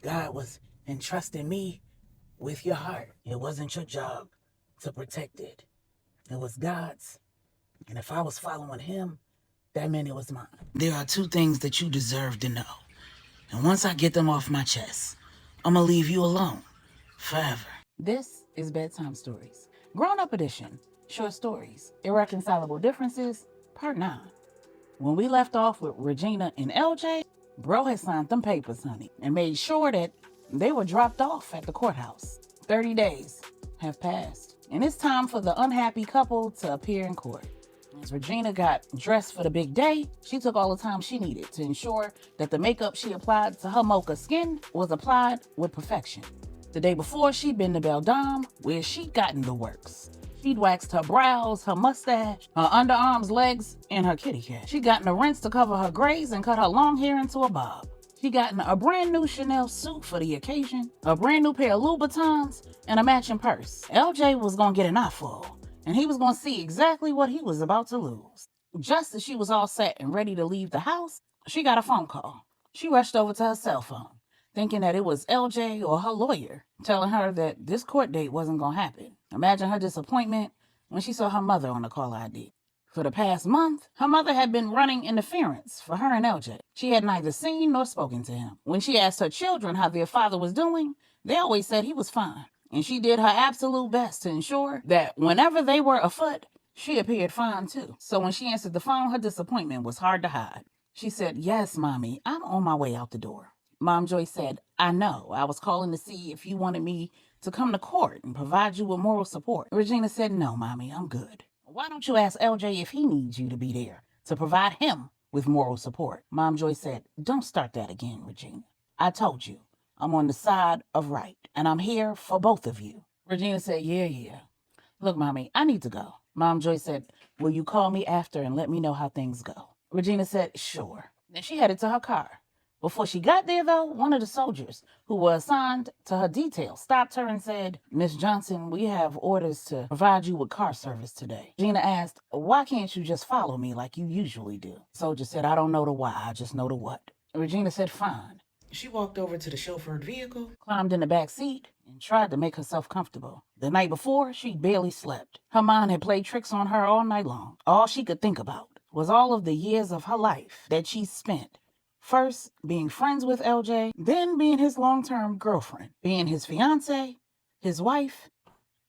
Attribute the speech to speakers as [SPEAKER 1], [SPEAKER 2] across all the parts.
[SPEAKER 1] God was entrusting me with your heart. It wasn't your job to protect it. It was God's. And if I was following him, that meant it was mine. There are two things that you deserve to know. And once I get them off my chest, I'm gonna leave you alone forever. This is Bedtime Stories, Grown-Up Edition, Short Stories, Irreconcilable Differences, Part 9. When we left off with Regina and LJ, Bro had signed them papers, honey, and made sure that they were dropped off at the courthouse. 30 days have passed, and it's time for the unhappy couple to appear in court. As Regina got dressed for the big day, she took all the time she needed to ensure that the makeup she applied to her mocha skin was applied with perfection. The day before, she'd been to Bedtime, where she'd gotten the works. She'd waxed her brows, her mustache, her underarms, legs, and her kitty cat. She'd gotten a rinse to cover her grays and cut her long hair into a bob. She'd gotten a brand new Chanel suit for the occasion, a brand new pair of Louboutins, and a matching purse. LJ was gonna get an eyeful, and he was gonna see exactly what he was about to lose. Just as she was all set and ready to leave the house, she got a phone call. She rushed over to her cell phone, thinking that it was LJ or her lawyer, telling her that this court date wasn't gonna happen. Imagine her disappointment when she saw her mother on the call ID. For the past month, her mother had been running interference for her and LJ. She had neither seen nor spoken to him. When she asked her children how their father was doing, they always said he was fine. And she did her absolute best to ensure that whenever they were afoot, she appeared fine too. So when she answered the phone, her disappointment was hard to hide. She said, "Yes, Mommy, I'm on my way out the door." Mom Joy said, "I know. I was calling to see if you wanted me to come to court and provide you with moral support." Regina said, "No, Mommy, I'm good." "Why don't you ask LJ if he needs you to be there to provide him with moral support?" Mom Joy said, "Don't start that again, Regina. I told you, I'm on the side of right, and I'm here for both of you." Regina said, Yeah. "Look, Mommy, I need to go." Mom Joy said, "Will you call me after and let me know how things go?" Regina said, "Sure." Then she headed to her car. Before she got there, though, one of the soldiers who were assigned to her detail stopped her and said, "Miss Johnson, we have orders to provide you with car service today." Gina asked, "Why can't you just follow me like you usually do?" The soldier said, "I don't know the why, I just know the what." Regina said, "Fine." She walked over to the chauffeured vehicle, climbed in the back seat, and tried to make herself comfortable. The night before, she barely slept. Her mind had played tricks on her all night long. All she could think about was all of the years of her life that she spent first being friends with LJ, then being his long-term girlfriend, being his fiance, his wife,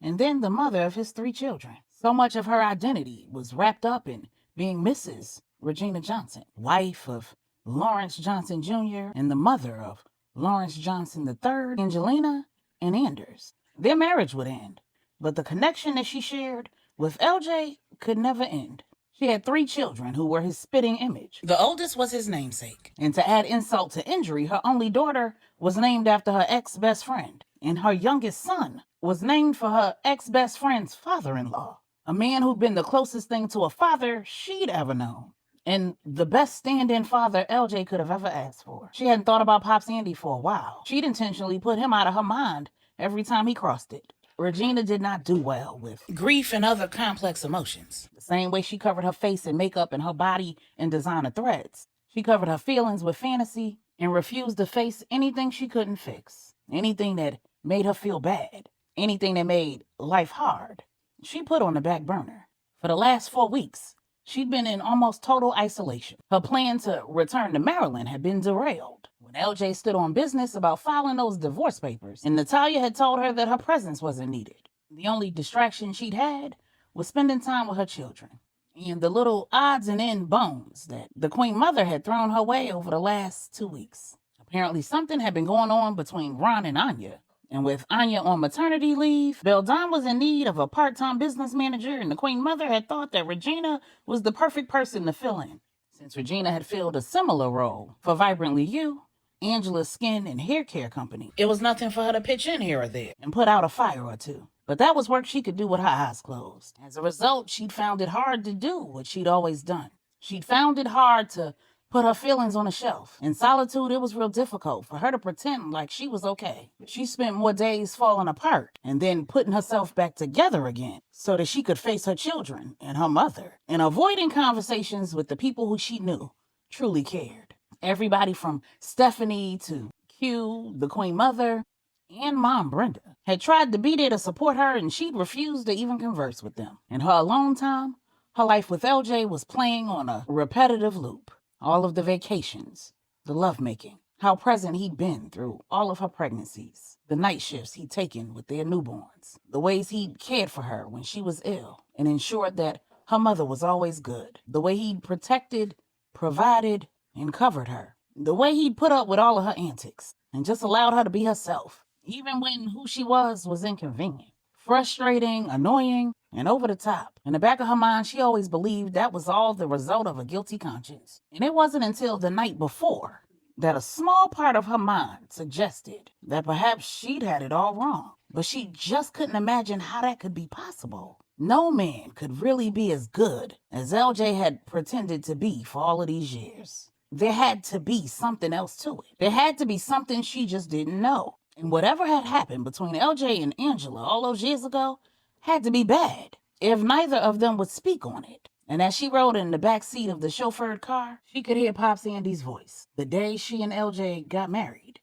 [SPEAKER 1] and then the mother of his 3 children. So much of her identity was wrapped up in being Mrs. Regina Johnson, wife of Lawrence Johnson Jr. and the mother of Lawrence Johnson III, Angelina, and Anders. Their marriage would end, but the connection that she shared with LJ could never end. She had 3 children who were his spitting image. The oldest was his namesake. And to add insult to injury, her only daughter was named after her ex-best friend. And her youngest son was named for her ex-best friend's father-in-law, a man who'd been the closest thing to a father she'd ever known, and the best stand-in father LJ could have ever asked for. She hadn't thought about Pops Andy for a while. She'd intentionally put him out of her mind every time he crossed it. Regina did not do well with grief and other complex emotions. The same way she covered her face in makeup and her body in designer threads, she covered her feelings with fantasy and refused to face anything she couldn't fix, anything that made her feel bad, anything that made life hard. She put on the back burner. For the last 4 weeks, she'd been in almost total isolation. Her plan to return to Maryland had been derailed when LJ stood on business about filing those divorce papers, and Natalia had told her that her presence wasn't needed. The only distraction she'd had was spending time with her children and the little odds and end bones that the Queen Mother had thrown her way over the last 2 weeks. Apparently something had been going on between Ron and Anya. And with Anya on maternity leave, Bedtime was in need of a part-time business manager, and the Queen Mother had thought that Regina was the perfect person to fill in. Since Regina had filled a similar role for Vibrantly You, Angela's skin and hair care company, it was nothing for her to pitch in here or there and put out a fire or two. But that was work she could do with her eyes closed. As a result, she'd found it hard to do what she'd always done. She'd found it hard to put her feelings on a shelf. In solitude, it was real difficult for her to pretend like she was okay. She spent more days falling apart and then putting herself back together again so that she could face her children and her mother and avoiding conversations with the people who she knew truly cared. Everybody from Stephanie to Hugh, the Queen Mother, and Mom Brenda had tried to be there to support her, and she'd refused to even converse with them. In her alone time, her life with LJ was playing on a repetitive loop. All of the vacations, the lovemaking, how present he'd been through all of her pregnancies, the night shifts he'd taken with their newborns, the ways he'd cared for her when she was ill and ensured that her mother was always good, the way he'd protected, provided, and covered her, the way he'd put up with all of her antics and just allowed her to be herself, even when who she was inconvenient, frustrating, annoying, and over the top. In the back of her mind, she always believed that was all the result of a guilty conscience. And it wasn't until the night before that a small part of her mind suggested that perhaps she'd had it all wrong. But she just couldn't imagine how that could be possible. No man could really be as good as LJ had pretended to be for all of these years. There had to be something else to it. There had to be something she just didn't know. And whatever had happened between LJ and Angela all those years ago had to be bad if neither of them would speak on it. And as she rode in the back seat of the chauffeured car, she could hear Pops Andy's voice the day she and LJ got married.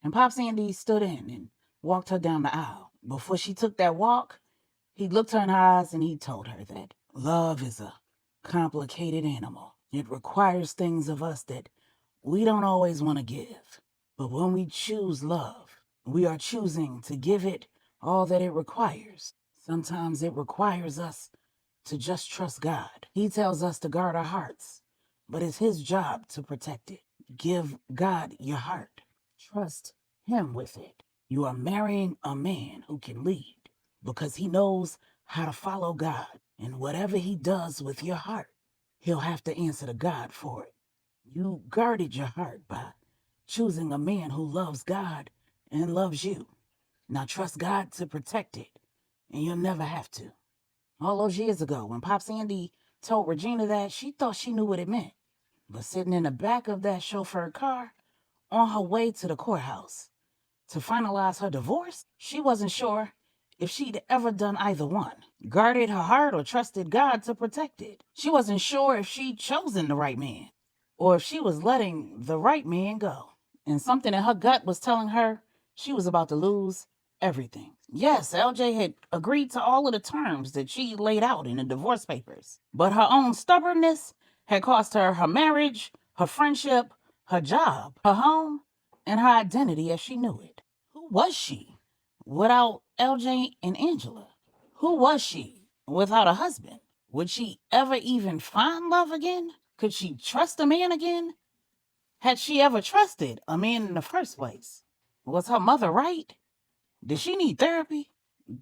[SPEAKER 1] And Pops Andy stood in and walked her down the aisle. Before she took that walk, he looked her in her eyes and he told her that love is a complicated animal. It requires things of us that we don't always want to give. But when we choose love, we are choosing to give it all that it requires. Sometimes it requires us to just trust God. He tells us to guard our hearts, but it's his job to protect it. Give God your heart. Trust him with it. You are marrying a man who can lead because he knows how to follow God. And whatever he does with your heart, he'll have to answer to God for it. You guarded your heart by choosing a man who loves God and loves you. Now trust God to protect it, and you'll never have to. All those years ago, when Pops Andy told Regina that, she thought she knew what it meant. But sitting in the back of that chauffeured car, on her way to the courthouse to finalize her divorce, she wasn't sure if she'd ever done either one, guarded her heart or trusted God to protect it. She wasn't sure if she'd chosen the right man, or if she was letting the right man go. And something in her gut was telling her she was about to lose everything. Yes, LJ had agreed to all of the terms that she laid out in the divorce papers, but her own stubbornness had cost her her marriage, her friendship, her job, her home, and her identity as she knew it. Who was she without LJ and Angela? Who was she without a husband? Would she ever even find love again? Could she trust a man again? Had she ever trusted a man in the first place? Was her mother right? Did she need therapy?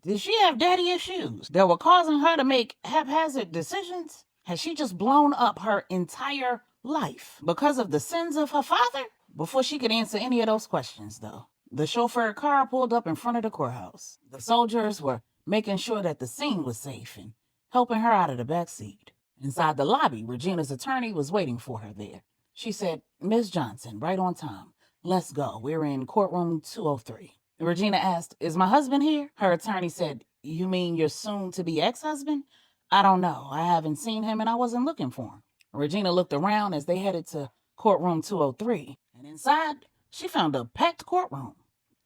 [SPEAKER 1] Did she have daddy issues that were causing her to make haphazard decisions? Had she just blown up her entire life because of the sins of her father? Before she could answer any of those questions, though, the chauffeured car pulled up in front of the courthouse. The soldiers were making sure that the scene was safe and helping her out of the back seat. Inside the lobby, Regina's attorney was waiting for her there. She said, "Miss Johnson, right on time. Let's go. We're in courtroom 203. Regina asked, "Is my husband here?" Her attorney said, "You mean your soon-to-be ex-husband?" "I don't know. I haven't seen him and I wasn't looking for him." Regina looked around as they headed to courtroom 203. And inside, she found a packed courtroom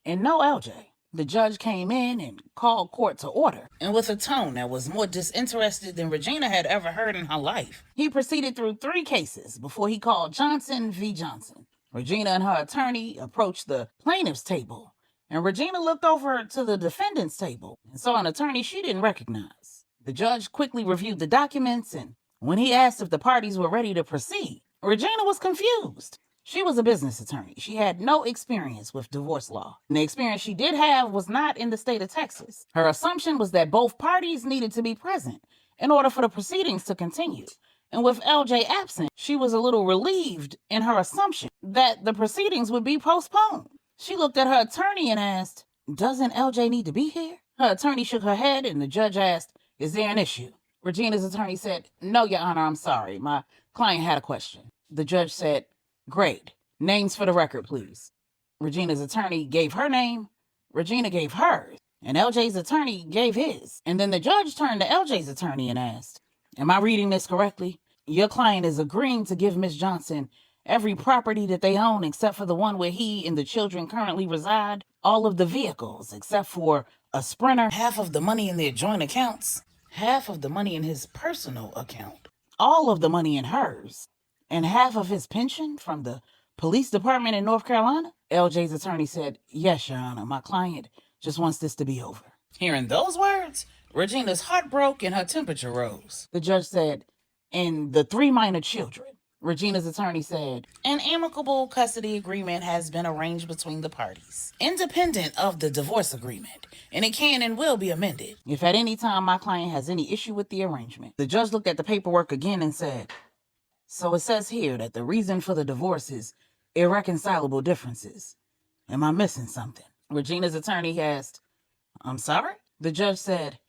[SPEAKER 1] and no LJ. The judge came in and called court to order, and with a tone that was more disinterested than Regina had ever heard in her life. He proceeded through 3 cases before he called Johnson v. Johnson. Regina and her attorney approached the plaintiff's table, and Regina looked over to the defendant's table and saw an attorney she didn't recognize. The judge quickly reviewed the documents, and when he asked if the parties were ready to proceed, Regina was confused. She was a business attorney. She had no experience with divorce law. And the experience she did have was not in the state of Texas. Her assumption was that both parties needed to be present in order for the proceedings to continue. And with LJ absent, she was a little relieved in her assumption that the proceedings would be postponed. She looked at her attorney and asked, "Doesn't LJ need to be here?" Her attorney shook her head and the judge asked, "Is there an issue?" Regina's attorney said, "No, Your Honor, I'm sorry. My client had a question." The judge said, "Great. Names for the record, please." Regina's attorney gave her name, Regina gave hers, and LJ's attorney gave his. And then the judge turned to LJ's attorney and asked, "Am I reading this correctly? Your client is agreeing to give Miss Johnson every property that they own except for the one where he and the children currently reside, all of the vehicles except for a Sprinter, half of the money in their joint accounts, half of the money in his personal account, all of the money in hers, and half of his pension from the police department in North Carolina? LJ's attorney said, "Yes, Your Honor, my client just wants this to be over." Hearing those words, Regina's heart broke and her temperature rose. The judge said, "And the 3 minor children?" Regina's attorney said, "An amicable custody agreement has been arranged between the parties, independent of the divorce agreement, and it can and will be amended if at any time my client has any issue with the arrangement." The judge looked at the paperwork again and said, "So it says here that the reason for the divorce is irreconcilable differences. Am I missing something?" Regina's attorney asked, "I'm sorry?" The judge said,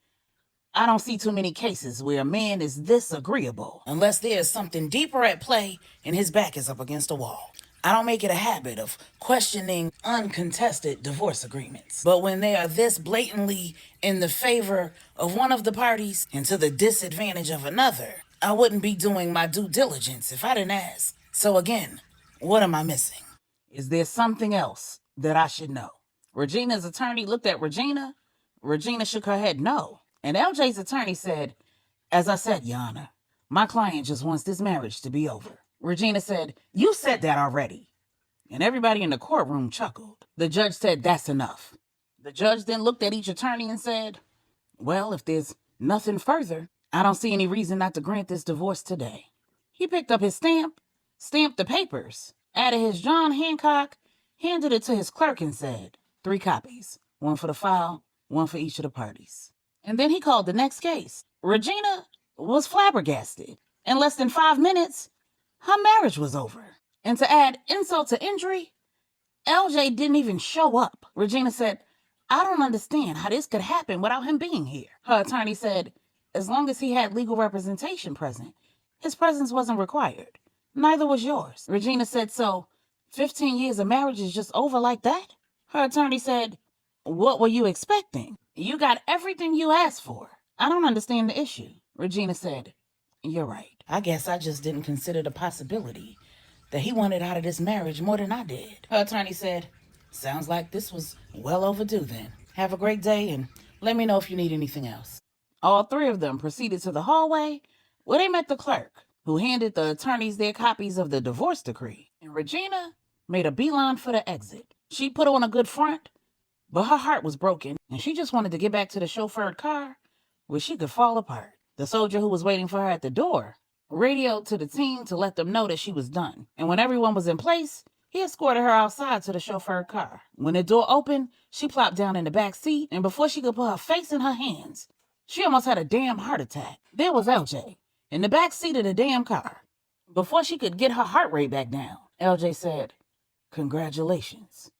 [SPEAKER 1] "I don't see too many cases where a man is this agreeable unless there is something deeper at play and his back is up against a wall. I don't make it a habit of questioning uncontested divorce agreements. But when they are this blatantly in the favor of one of the parties and to the disadvantage of another, I wouldn't be doing my due diligence if I didn't ask. So again, what am I missing? Is there something else that I should know?" Regina's attorney looked at Regina. Regina shook her head no. And LJ's attorney said, "As I said, Your Honor, my client just wants this marriage to be over." Regina said, "You said that already." And everybody in the courtroom chuckled. The judge said, "That's enough." The judge then looked at each attorney and said, "Well, if there's nothing further, I don't see any reason not to grant this divorce today." He picked up his stamp, stamped the papers, added his John Hancock, handed it to his clerk and said, 3 copies, 1 for the file, 1 for each of the parties. And then he called the next case. Regina was flabbergasted. In less than 5 minutes, her marriage was over. And to add insult to injury, LJ didn't even show up. Regina said, "I don't understand how this could happen without him being here." Her attorney said, "As long as he had legal representation present, his presence wasn't required. Neither was yours." Regina said, "So 15 years of marriage is just over like that?" Her attorney said, "What were you expecting? You got everything you asked for. I don't understand the issue." Regina said, "You're right. I guess I just didn't consider the possibility that he wanted out of this marriage more than I did." Her attorney said, "Sounds like this was well overdue then. Have a great day and let me know if you need anything else." All 3 of them proceeded to the hallway where they met the clerk, who handed the attorneys their copies of the divorce decree. And Regina made a beeline for the exit. She put on a good front, but her heart was broken, and she just wanted to get back to the chauffeured car where she could fall apart. The soldier who was waiting for her at the door radioed to the team to let them know that she was done. And when everyone was in place, he escorted her outside to the chauffeured car. When the door opened, she plopped down in the back seat, and before she could put her face in her hands, she almost had a damn heart attack. There was LJ in the back seat of the damn car. Before she could get her heart rate back down, LJ said, "Congratulations,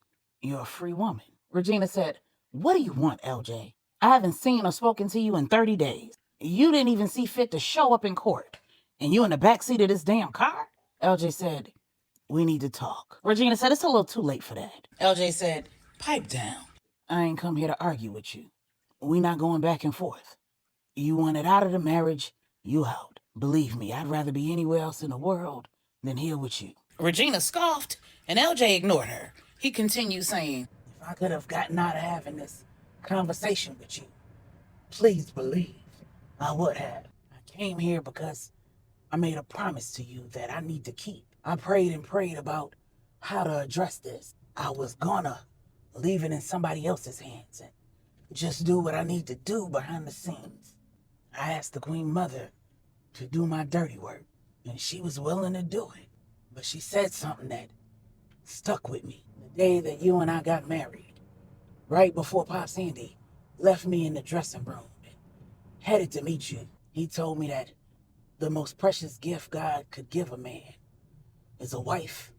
[SPEAKER 1] you're a free woman." Regina said, "What do you want, LJ? I haven't seen or spoken to you in 30 days. You didn't even see fit to show up in court. And you in the backseat of this damn car?" LJ said, "We need to talk." Regina said, "It's a little too late for that." LJ said, "Pipe down. I ain't come here to argue with you. We not going back and forth. You wanted out of the marriage, you out. Believe me, I'd rather be anywhere else in the world than here with you." Regina scoffed, and LJ ignored her. He continued saying, "If I could have gotten out of having this conversation with you, please believe I would have. I came here because I made a promise to you that I need to keep. I prayed and prayed about how to address this. I was gonna leave it in somebody else's hands and just do what I need to do behind the scenes. I asked the Queen Mother to do my dirty work, and she was willing to do it. But she said something that stuck with me. The day that you and I got married, right before Pops Andy left me in the dressing room and headed to meet you, he told me that the most precious gift God could give a man is a wife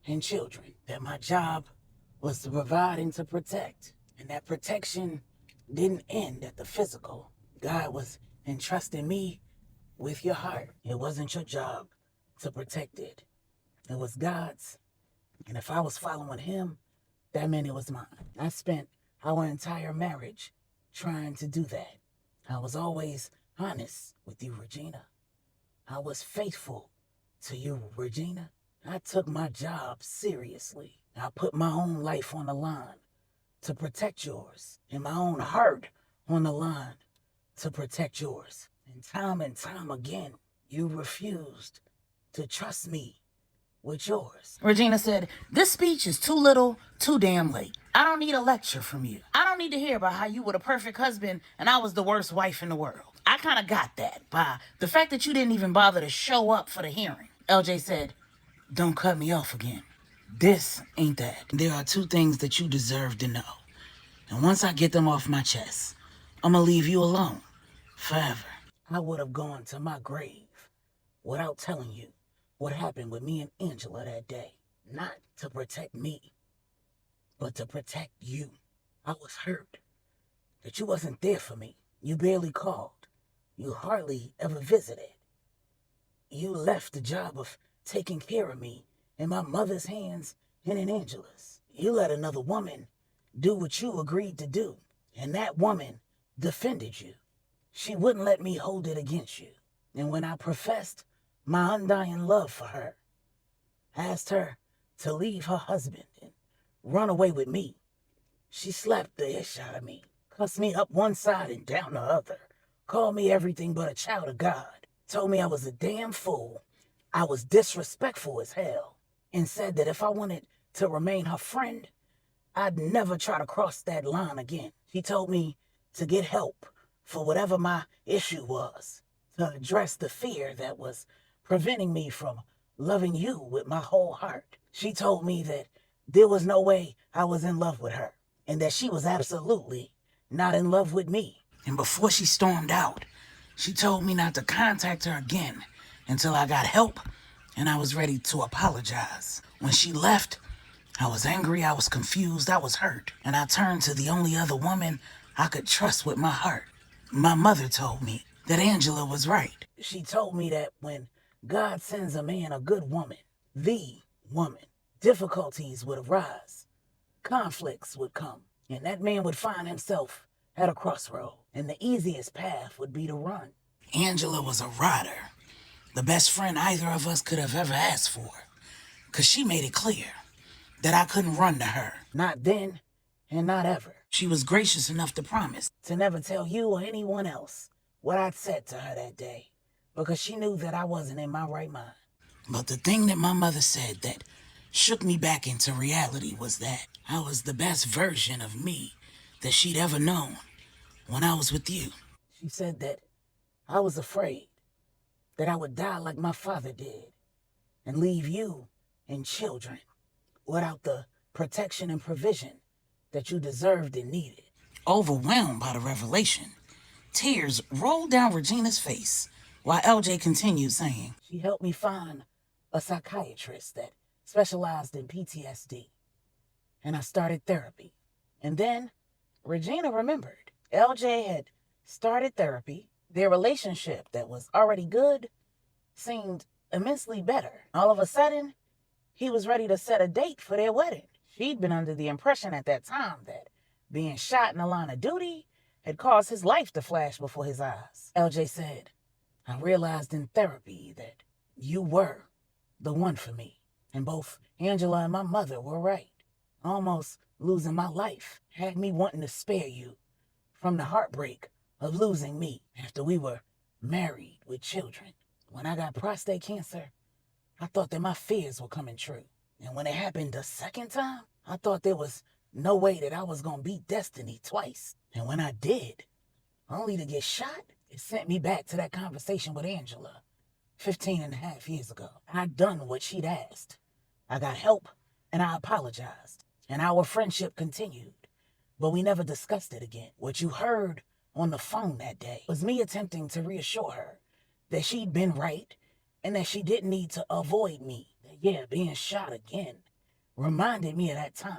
[SPEAKER 1] and children. That my job was to provide and to protect. And that protection didn't end at the physical. God was entrusting me with your heart. It wasn't your job to protect it. It was God's. And if I was following him, that meant it was mine. I spent our entire marriage trying to do that. I was always honest with you, Regina. I was faithful to you, Regina. I took my job seriously. I put my own life on the line to protect yours, and my own heart on the line to protect yours. And time again, you refused to trust me with yours. Regina said, this speech is too little, too damn late. I don't need a lecture from you. I don't need to hear about how you were the perfect husband and I was the worst wife in the world. I kind of got that by the fact that you didn't even bother to show up for the hearing. LJ said, don't cut me off again. This ain't that. There are two things that you deserve to know. And once I get them off my chest, I'm gonna leave you alone forever. I would have gone to my grave without telling you what happened with me and Angela that day. Not to protect me, but to protect you. I was hurt that you wasn't there for me. You barely called. You hardly ever visited. You left the job of taking care of me in my mother's hands and in Angela's. You let another woman do what you agreed to do, and that woman defended you. She wouldn't let me hold it against you. And when I professed my undying love for her, asked her to leave her husband and run away with me, she slapped the ish out of me, cussed me up one side and down the other, called me everything but a child of God, told me I was a damn fool, I was disrespectful as hell, and said that if I wanted to remain her friend, I'd never try to cross that line again. She told me to get help for whatever my issue was, to address the fear that was preventing me from loving you with my whole heart. She told me that there was no way I was in love with her, and that she was absolutely not in love with me. And before she stormed out, she told me not to contact her again until I got help and I was ready to apologize. When she left, I was angry, I was confused, I was hurt, and I turned to the only other woman I could trust with my heart. My mother told me that Angela was right. She told me that when God sends a man a good woman, the woman, difficulties would arise, conflicts would come, and that man would find himself at a crossroad, and the easiest path would be to run. Angela was a rider, the best friend either of us could have ever asked for, because she made it clear that I couldn't run to her. Not then, and not ever. She was gracious enough to promise to never tell you or anyone else what I'd said to her that day, because she knew that I wasn't in my right mind. But the thing that my mother said that shook me back into reality was that I was the best version of me that she'd ever known when I was with you. She said that I was afraid that I would die like my father did and leave you and children without the protection and provision that you deserved and needed. Overwhelmed by the revelation, tears rolled down Regina's face while LJ continued saying, she helped me find a psychiatrist that specialized in PTSD, and I started therapy. And then Regina remembered. LJ had started therapy. Their relationship that was already good seemed immensely better. All of a sudden, he was ready to set a date for their wedding. She'd been under the impression at that time that being shot in the line of duty had caused his life to flash before his eyes. LJ said, I realized in therapy that you were the one for me. And both Angela and my mother were right. Almost losing my life had me wanting to spare you from the heartbreak of losing me after we were married with children. When I got prostate cancer, I thought that my fears were coming true. And when it happened the second time, I thought there was no way that I was going to beat destiny twice. And when I did, only to get shot, it sent me back to that conversation with Angela 15 and a half years ago. I'd done what she'd asked. I got help and I apologized. And our friendship continued. But we never discussed it again. What you heard on the phone that day was me attempting to reassure her that she'd been right and that she didn't need to avoid me. That, yeah, being shot again reminded me of that time.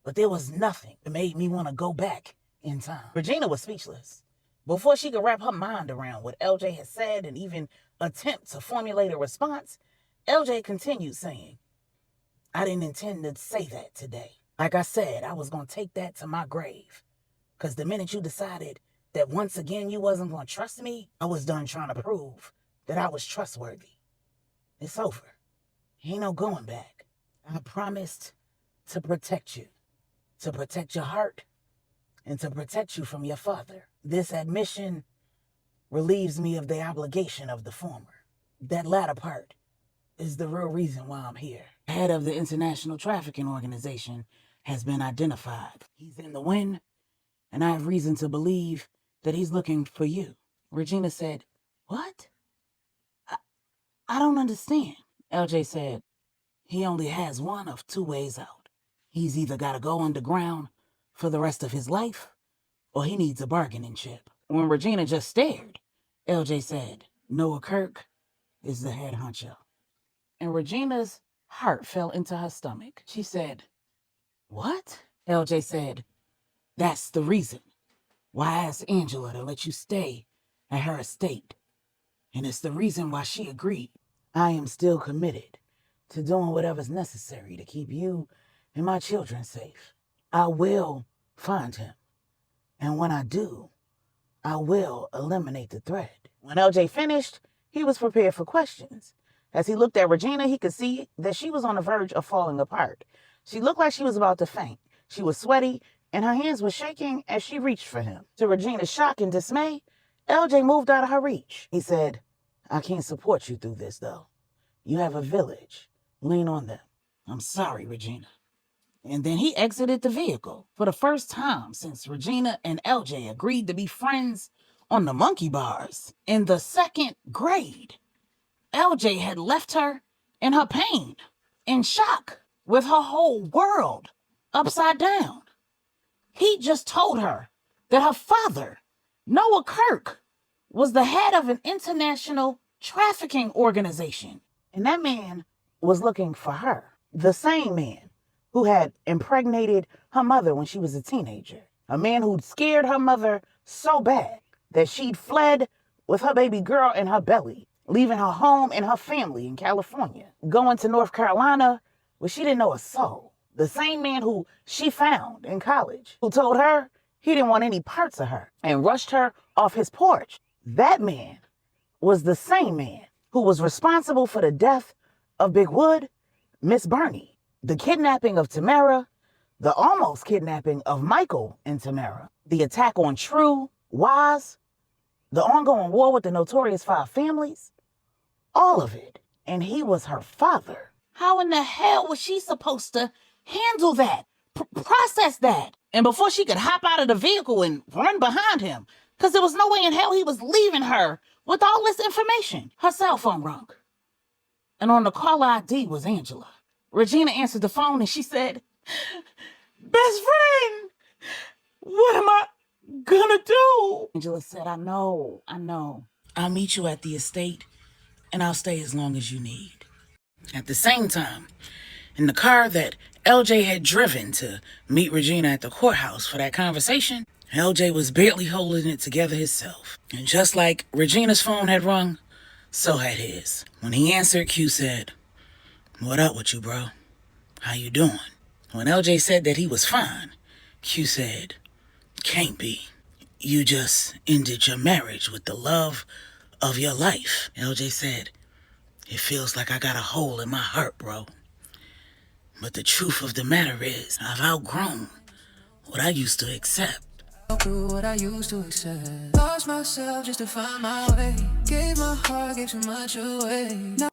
[SPEAKER 1] But there was nothing that made me want to go back in time. Regina was speechless. Before she could wrap her mind around what LJ had said and even attempt to formulate a response, LJ continued saying, I didn't intend to say that today. Like I said, I was going to take that to my grave. Because the minute you decided that once again you wasn't going to trust me, I was done trying to prove that I was trustworthy. It's over. Ain't no going back. I promised to protect you, to protect your heart, and to protect you from your father. This admission relieves me of the obligation of the former. That latter part is the real reason why I'm here. The head of the International Trafficking Organization has been identified. He's in the wind, and I have reason to believe that he's looking for you. Regina said, "What? I don't understand." LJ said, "He only has one of two ways out. He's either got to go underground for the rest of his life, or he needs a bargaining chip." When Regina just stared, LJ said, "Noah Kirk is the head honcho." And Regina's heart fell into her stomach. She said, "What?" LJ said, "That's the reason why I asked Angela to let you stay at her estate. And it's the reason why she agreed. I am still committed to doing whatever's necessary to keep you and my children safe. I will find him. And when I do, I will eliminate the threat." When LJ finished, he was prepared for questions. As he looked at Regina, he could see that she was on the verge of falling apart. She looked like she was about to faint. She was sweaty, and her hands were shaking as she reached for him. To Regina's shock and dismay, LJ moved out of her reach. He said, "I can't support you through this, though. You have a village. Lean on them." "I'm sorry, Regina." And then he exited the vehicle. For the first time since Regina and LJ agreed to be friends on the monkey bars in the 2nd grade, LJ had left her in her pain, in shock, with her whole world upside down. He just told her that her father, Noah Kirk, was the head of an international trafficking organization. And that man was looking for her. The same man who had impregnated her mother when she was a teenager. A man who'd scared her mother so bad that she'd fled with her baby girl in her belly, leaving her home and her family in California, going to North Carolina where she didn't know a soul. The same man who she found in college, who told her he didn't want any parts of her and rushed her off his porch. That man was the same man who was responsible for the death of Big Wood, Miss Bernie, the kidnapping of Tamara, the almost kidnapping of Michael and Tamara, the attack on True, Wise, the ongoing war with the Notorious Five Families, all of it. And he was her father. How in the hell was she supposed to handle that, process that? And before she could hop out of the vehicle and run behind him, because there was no way in hell he was leaving her with all this information. Her cell phone rung. And on the caller ID was Angela. Regina answered the phone and she said, "Best friend, what am I gonna do?" Angela said, I know. I'll meet you at the estate and I'll stay as long as you need." At the same time, in the car that LJ had driven to meet Regina at the courthouse for that conversation, LJ was barely holding it together himself. And just like Regina's phone had rung, so had his. When he answered, Q said, "What up with you, bro? How you doing?" When LJ said that he was fine, Q said, "Can't be. You just ended your marriage with the love of your life." LJ said, "It feels like I got a hole in my heart, bro. But the truth of the matter is, I've outgrown what I used to accept."
[SPEAKER 2] What I used to accept. Lost myself just to find my way. Gave my heart, gave too much away. Now